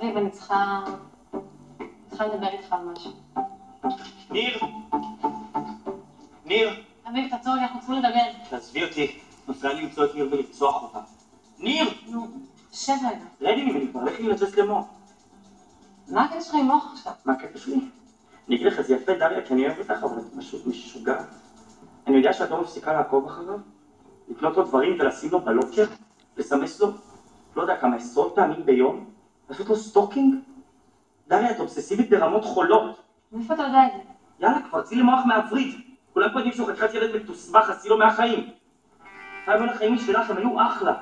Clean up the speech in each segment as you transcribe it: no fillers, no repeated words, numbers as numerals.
אביב, אני צריכה לדבר איתך על משהו. ניר! ניר! אביב, תעצור לי, אנחנו צריכים לדבר. תעזבי אותי. נפלא לי למצוא את ניר ולרצוח אותה. ניר! נו, שב רגע. רדי ממני כבר, לכי לצאת למוח. מה הקטע שלך עם מוח עכשיו? מה הקטע שלי? אני אגיד לך, זה יפה דריה, כי אני אוהב אותך, אבל את פשוט משוגעת. אני יודע שאת לא מפסיקה לעקוב אחריו, לקנות לו דברים ולשים לו בלוקר, לסמס לו, לא יודע כמה, עשרות פעמים ביום, לעשות לו סטוקינג. דריה, את אובססיבית ברמות חולות. מאיפה אתה יודע את זה? יאללה, כבר צאי למוח מהווריד. כולם פה יודעים שהוא חתיכת ילד מתוסבך, עשי לו מהחיים. חייבים החיים משלך, הם היו אחלה.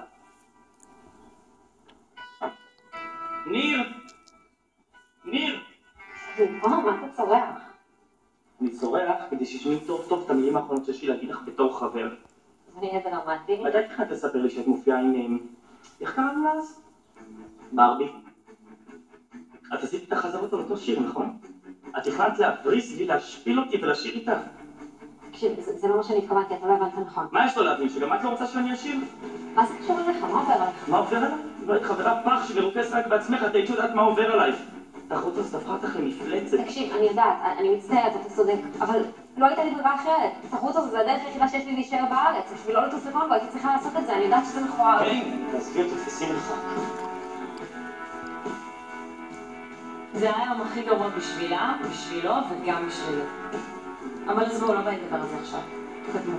ניר! ניר! מה אתה צורח? אני צורח כדי שישמעי טוב טוב את המילים האחרונות שיש לי להגיד לך בתור חבר. זה נהיה דרמטי. מתי תכנת לספר לי שאת מופיעה עם... איך קראנו לה אז? ברבי. את עשית את החזרות על אותו שיר, נכון? את תכנת להבריס לי, להשפיל אותי ולשיר איתך. תקשיב, זה לא מה שאני התכוונתי, אתה לא הבנת נכון. מה יש לו להבין? שגם את לא רוצה שאני אשיר? מה זה קשור אליך? מה עובר עליך? מה עובר עליי? לא היית חברה פח שמרוכז רק בעצמך, את היית יודעת מה עובר עליי. תחרות אז תפכה אותך למפלצת. תקשיב, אני יודעת, אני מצטערת, אתה צודק, אבל לא הייתה לי ברירה אחרת. תחרות הזו זה הדרך היחידה שיש לי להישאר בארץ, בשביל לא לטוס לקונגו, הייתי צריכה לעשות את זה, אני יודעת שזה מכוער. כן, תעזבי אותי, תשים לך. זה היה היום הכי גרוע בשבילה, בשבילו וגם בשבילי. אבל עזבו, לא בא לדבר על זה עכשיו. קדמו.